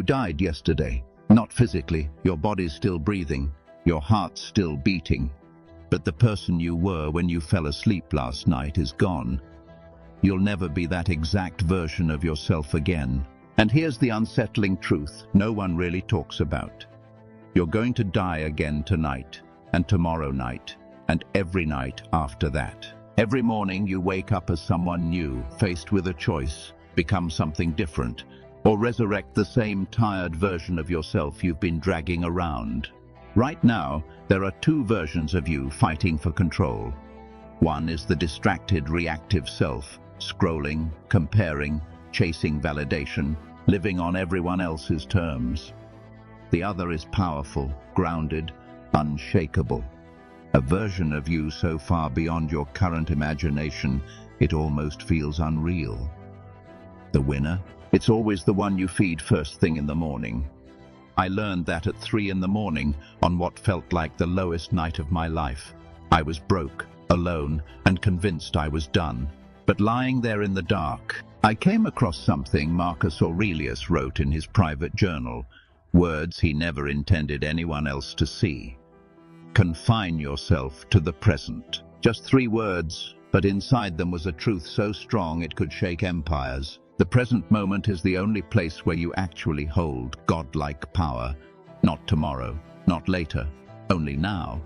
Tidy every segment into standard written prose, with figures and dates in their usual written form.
You died yesterday. Not physically, your body's still breathing, your heart's still beating. But the person you were when you fell asleep last night is gone. You'll never be that exact version of yourself again. And here's the unsettling truth no one really talks about. You're going to die again tonight, and tomorrow night, and every night after that. Every morning you wake up as someone new, faced with a choice: become something different, or resurrect the same tired version of yourself you've been dragging around. Right now, there are two versions of you fighting for control. One is the distracted, reactive self, scrolling, comparing, chasing validation, living on everyone else's terms. The other is powerful, grounded, unshakable. A version of you so far beyond your current imagination, it almost feels unreal. The winner? It's always the one you feed first thing in the morning. I learned that at 3 in the morning on what felt like the lowest night of my life. I was broke, alone, and convinced I was done. But lying there in the dark, I came across something Marcus Aurelius wrote in his private journal, words he never intended anyone else to see. Confine yourself to the present. Just 3 words, but inside them was a truth so strong it could shake empires. The present moment is the only place where you actually hold godlike power. Not tomorrow, not later, only now.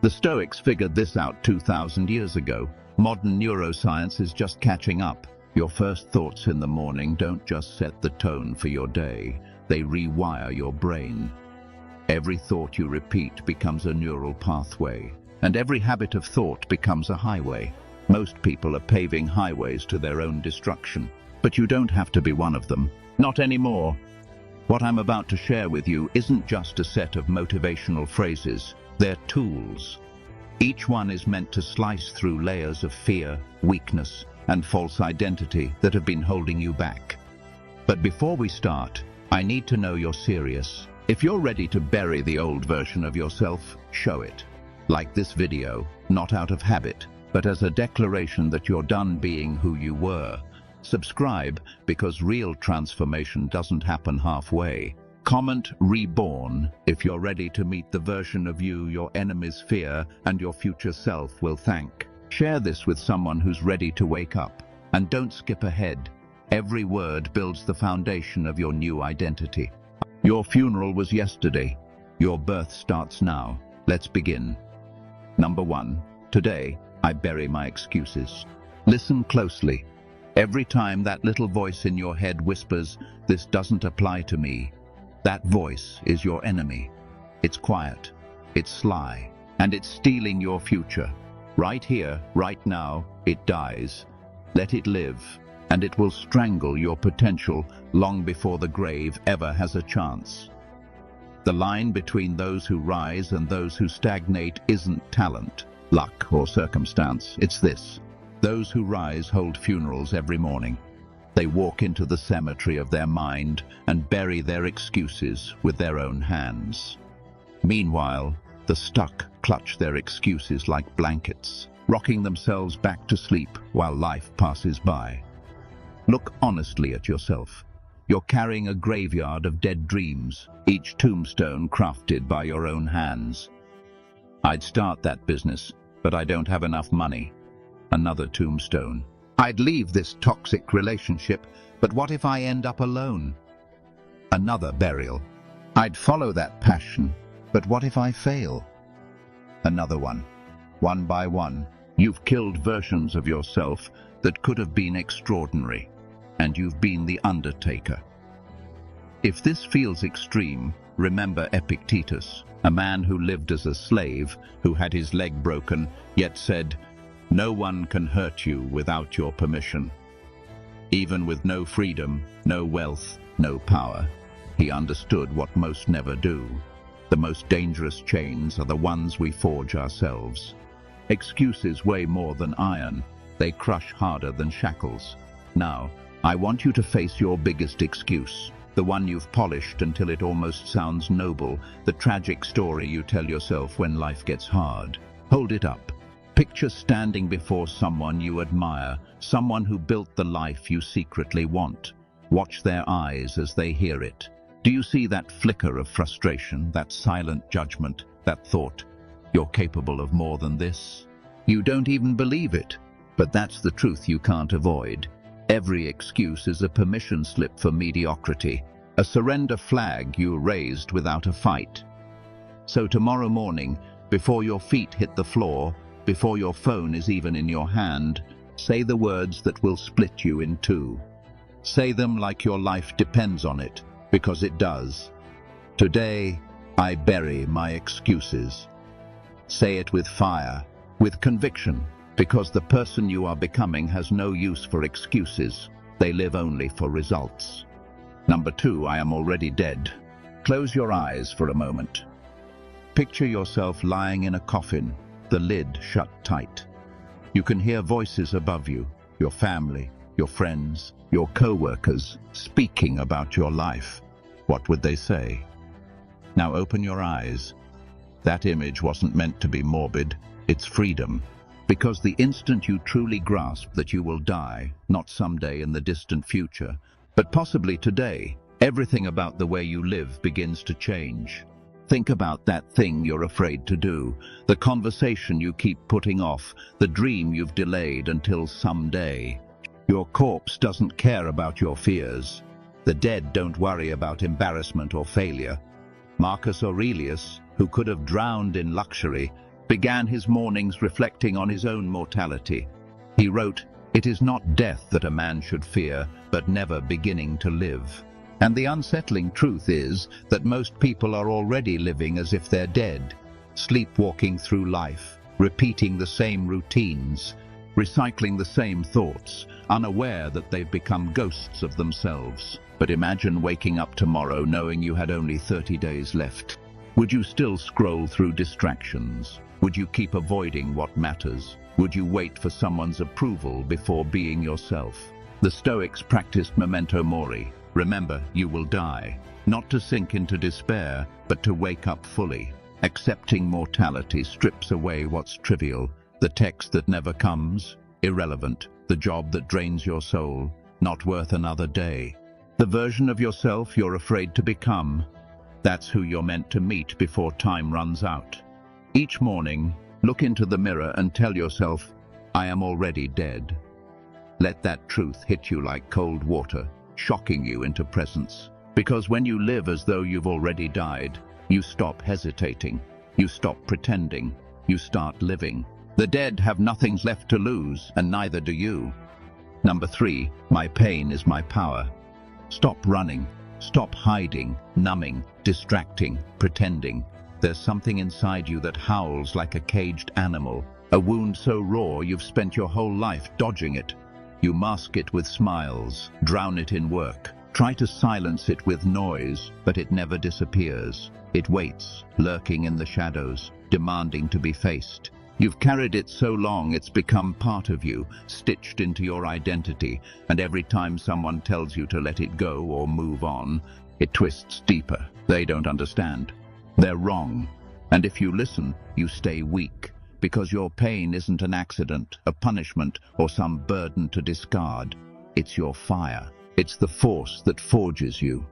The Stoics figured this out 2,000 years ago. Modern neuroscience is just catching up. Your first thoughts in the morning don't just set the tone for your day, they rewire your brain. Every thought you repeat becomes a neural pathway, and every habit of thought becomes a highway. Most people are paving highways to their own destruction. But you don't have to be one of them. Not anymore. What I'm about to share with you isn't just a set of motivational phrases. They're tools. Each one is meant to slice through layers of fear, weakness, and false identity that have been holding you back. But before we start, I need to know you're serious. If you're ready to bury the old version of yourself, show it. Like this video, not out of habit, but as a declaration that you're done being who you were. Subscribe, because real transformation doesn't happen halfway. Comment "Reborn" if you're ready to meet the version of you your enemies fear and your future self will thank. Share this with someone who's ready to wake up. And don't skip ahead. Every word builds the foundation of your new identity. Your funeral was yesterday. Your birth starts now. Let's begin. Number 1. Today, I bury my excuses. Listen closely. Every time that little voice in your head whispers, "This doesn't apply to me," that voice is your enemy. It's quiet, it's sly, and it's stealing your future. Right here, right now, it dies. Let it live, and it will strangle your potential long before the grave ever has a chance. The line between those who rise and those who stagnate isn't talent, luck, or circumstance. It's this. Those who rise hold funerals every morning. They walk into the cemetery of their mind and bury their excuses with their own hands. Meanwhile, the stuck clutch their excuses like blankets, rocking themselves back to sleep while life passes by. Look honestly at yourself. You're carrying a graveyard of dead dreams, each tombstone crafted by your own hands. I'd start that business, but I don't have enough money. Another tombstone. I'd leave this toxic relationship, but what if I end up alone? Another burial. I'd follow that passion, but what if I fail? Another one. One by one, you've killed versions of yourself that could have been extraordinary, and you've been the undertaker. If this feels extreme, remember Epictetus, a man who lived as a slave, who had his leg broken, yet said, "No one can hurt you without your permission." Even with no freedom, no wealth, no power, he understood what most never do. The most dangerous chains are the ones we forge ourselves. Excuses weigh more than iron. They crush harder than shackles. Now, I want you to face your biggest excuse, the one you've polished until it almost sounds noble, the tragic story you tell yourself when life gets hard. Hold it up. Picture standing before someone you admire, someone who built the life you secretly want. Watch their eyes as they hear it. Do you see that flicker of frustration, that silent judgment, that thought, "You're capable of more than this"? You don't even believe it, but that's the truth you can't avoid. Every excuse is a permission slip for mediocrity, a surrender flag you raised without a fight. So tomorrow morning, before your feet hit the floor, before your phone is even in your hand, say the words that will split you in two. Say them like your life depends on it, because it does. Today, I bury my excuses. Say it with fire, with conviction, because the person you are becoming has no use for excuses. They live only for results. Number 2, I am already dead. Close your eyes for a moment. Picture yourself lying in a coffin, the lid shut tight. You can hear voices above you, your family, your friends, your co-workers, speaking about your life. What would they say? Now open your eyes. That image wasn't meant to be morbid, it's freedom. Because the instant you truly grasp that you will die, not someday in the distant future, but possibly today, everything about the way you live begins to change. Think about that thing you're afraid to do, the conversation you keep putting off, the dream you've delayed until someday. Your corpse doesn't care about your fears. The dead don't worry about embarrassment or failure. Marcus Aurelius, who could have drowned in luxury, began his mornings reflecting on his own mortality. He wrote, "It is not death that a man should fear, but never beginning to live." And the unsettling truth is that most people are already living as if they're dead, sleepwalking through life, repeating the same routines, recycling the same thoughts, unaware that they've become ghosts of themselves. But imagine waking up tomorrow knowing you had only 30 days left. Would you still scroll through distractions? Would you keep avoiding what matters? Would you wait for someone's approval before being yourself? The Stoics practiced memento mori. Remember, you will die. Not to sink into despair, but to wake up fully. Accepting mortality strips away what's trivial. The text that never comes, irrelevant. The job that drains your soul, not worth another day. The version of yourself you're afraid to become, that's who you're meant to meet before time runs out. Each morning, look into the mirror and tell yourself, "I am already dead." Let that truth hit you like cold water, shocking you into presence. Because when you live as though you've already died, you stop hesitating, you stop pretending, you start living. The dead have nothing left to lose, and neither do you. Number 3, my pain is my power. Stop running, stop hiding, numbing, distracting, pretending. There's something inside you that howls like a caged animal, a wound so raw you've spent your whole life dodging it. You mask it with smiles, drown it in work, try to silence it with noise, but it never disappears. It waits, lurking in the shadows, demanding to be faced. You've carried it so long it's become part of you, stitched into your identity, and every time someone tells you to let it go or move on, it twists deeper. They don't understand. They're wrong. And if you listen, you stay weak, because your pain isn't an accident, a punishment, or some burden to discard. It's your fire. It's the force that forges you.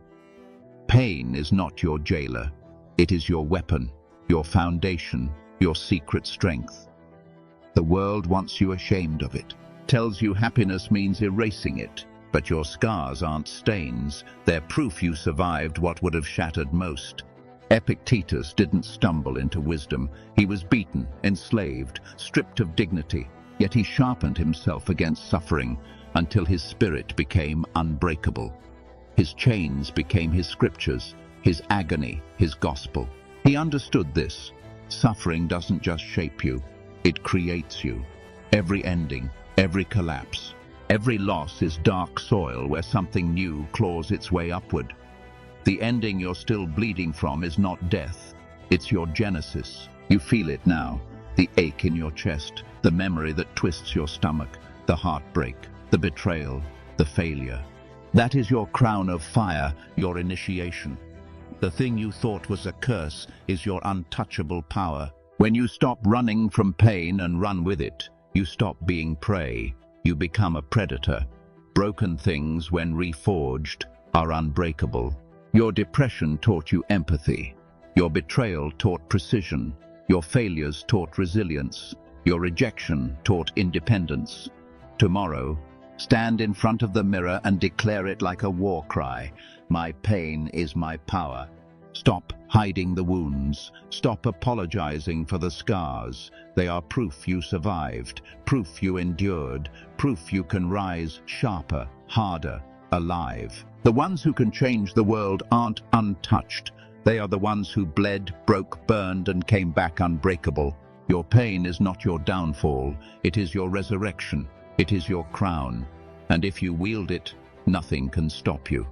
Pain is not your jailer. It is your weapon, your foundation, your secret strength. The world wants you ashamed of it, tells you happiness means erasing it, but your scars aren't stains, they're proof you survived what would have shattered most. Epictetus didn't stumble into wisdom. He was beaten, enslaved, stripped of dignity, yet he sharpened himself against suffering until his spirit became unbreakable. His chains became his scriptures, his agony, his gospel. He understood this. Suffering doesn't just shape you, it creates you. Every ending, every collapse, every loss is dark soil where something new claws its way upward. The ending you're still bleeding from is not death, it's your genesis. You feel it now, the ache in your chest, the memory that twists your stomach, the heartbreak, the betrayal, the failure. That is your crown of fire, your initiation. The thing you thought was a curse is your untouchable power. When you stop running from pain and run with it, you stop being prey. You become a predator. Broken things, when reforged, are unbreakable. Your depression taught you empathy. Your betrayal taught precision. Your failures taught resilience. Your rejection taught independence. Tomorrow, stand in front of the mirror and declare it like a war cry. My pain is my power. Stop hiding the wounds. Stop apologizing for the scars. They are proof you survived, proof you endured, proof you can rise sharper, harder, alive. The ones who can change the world aren't untouched. They are the ones who bled, broke, burned, and came back unbreakable. Your pain is not your downfall. It is your resurrection. It is your crown. And if you wield it, nothing can stop you.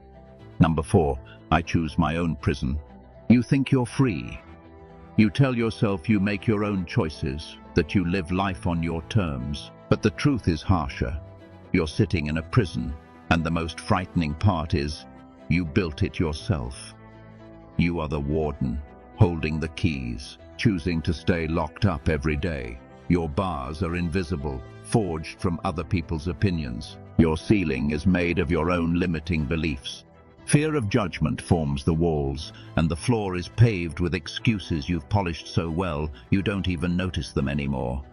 Number 4, I choose my own prison. You think you're free. You tell yourself you make your own choices, that you live life on your terms. But the truth is harsher. You're sitting in a prison, and the most frightening part is, you built it yourself. You are the warden, holding the keys, choosing to stay locked up every day. Your bars are invisible, forged from other people's opinions. Your ceiling is made of your own limiting beliefs. Fear of judgment forms the walls, and the floor is paved with excuses you've polished so well you don't even notice them anymore.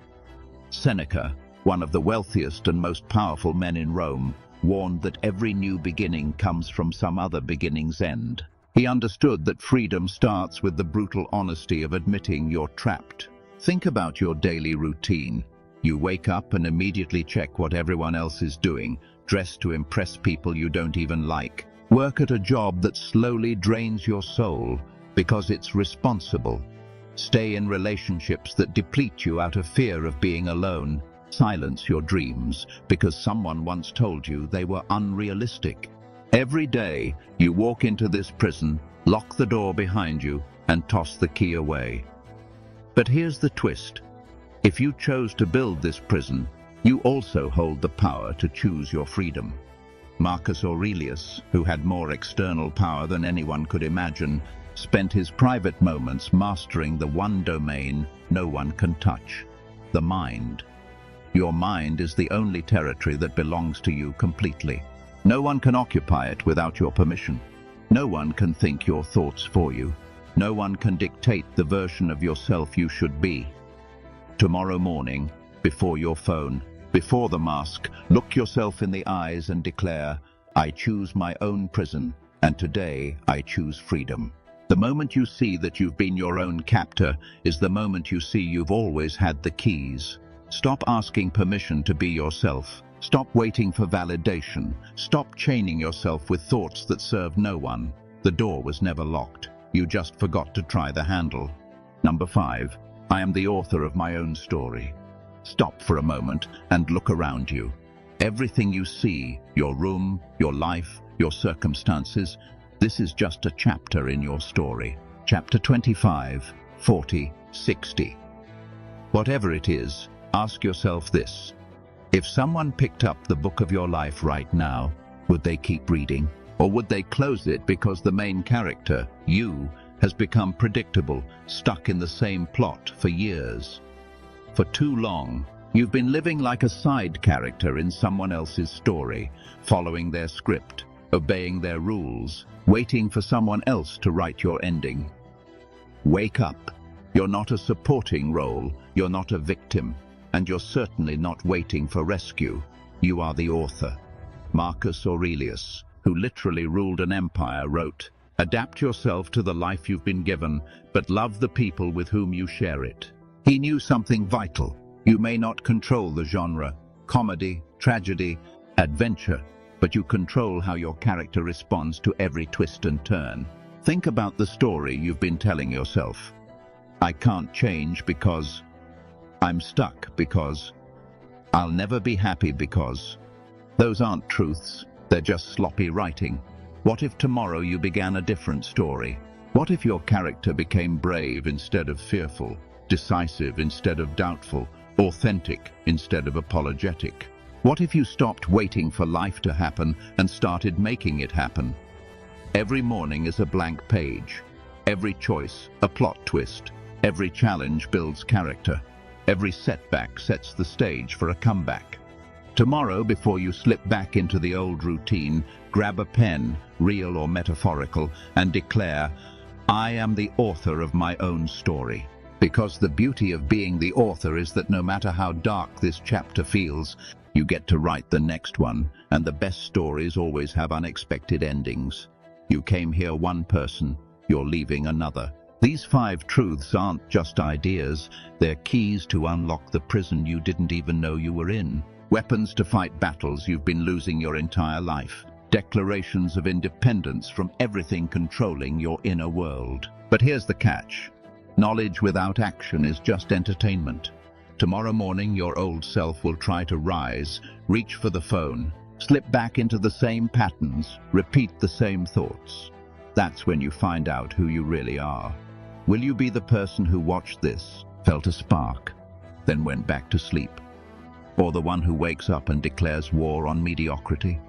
Seneca, one of the wealthiest and most powerful men in Rome, warned that every new beginning comes from some other beginning's end. He understood that freedom starts with the brutal honesty of admitting you're trapped. Think about your daily routine. You wake up and immediately check what everyone else is doing, dress to impress people you don't even like. Work at a job that slowly drains your soul because it's responsible. Stay in relationships that deplete you out of fear of being alone. Silence your dreams because someone once told you they were unrealistic. Every day, you walk into this prison, lock the door behind you, and toss the key away. But here's the twist. If you chose to build this prison, you also hold the power to choose your freedom. Marcus Aurelius, who had more external power than anyone could imagine, spent his private moments mastering the one domain no one can touch, the mind. Your mind is the only territory that belongs to you completely. No one can occupy it without your permission. No one can think your thoughts for you. No one can dictate the version of yourself you should be. Tomorrow morning, before your phone, before the mask, look yourself in the eyes and declare, I choose my own prison, and today I choose freedom. The moment you see that you've been your own captor is the moment you see you've always had the keys. Stop asking permission to be yourself. Stop waiting for validation. Stop chaining yourself with thoughts that serve no one. The door was never locked. You just forgot to try the handle. Number 5. I am the author of my own story. Stop for a moment and look around you. Everything you see, your room, your life, your circumstances, this is just a chapter in your story. Chapter 25, 40, 60. Whatever it is, ask yourself this. If someone picked up the book of your life right now, would they keep reading? Or would they close it because the main character, you, has become predictable, stuck in the same plot for years? For too long, you've been living like a side character in someone else's story, following their script, obeying their rules, waiting for someone else to write your ending. Wake up. You're not a supporting role, you're not a victim, and you're certainly not waiting for rescue. You are the author. Marcus Aurelius, who literally ruled an empire, wrote, "Adapt yourself to the life you've been given, but love the people with whom you share it." He knew something vital. You may not control the genre, comedy, tragedy, adventure, but you control how your character responds to every twist and turn. Think about the story you've been telling yourself. I can't change because, I'm stuck because, I'll never be happy because. Those aren't truths, they're just sloppy writing. What if tomorrow you began a different story? What if your character became brave instead of fearful, decisive instead of doubtful, authentic instead of apologetic? What if you stopped waiting for life to happen and started making it happen? Every morning is a blank page. Every choice, a plot twist. Every challenge builds character. Every setback sets the stage for a comeback. Tomorrow, before you slip back into the old routine, grab a pen, real or metaphorical, and declare, "I am the author of my own story." Because the beauty of being the author is that no matter how dark this chapter feels, you get to write the next one, and the best stories always have unexpected endings. You came here one person, you're leaving another. These 5 truths aren't just ideas, they're keys to unlock the prison you didn't even know you were in. Weapons to fight battles you've been losing your entire life. Declarations of independence from everything controlling your inner world. But here's the catch. Knowledge without action is just entertainment. Tomorrow morning, your old self will try to rise, reach for the phone, slip back into the same patterns, repeat the same thoughts. That's when you find out who you really are. Will you be the person who watched this, felt a spark, then went back to sleep? Or the one who wakes up and declares war on mediocrity?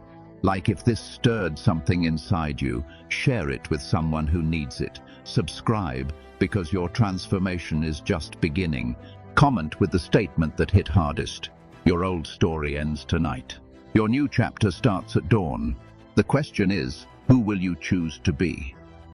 Like, if this stirred something inside you, share it with someone who needs it. Subscribe, because your transformation is just beginning. Comment with the statement that hit hardest. Your old story ends tonight. Your new chapter starts at dawn. The question is, who will you choose to be?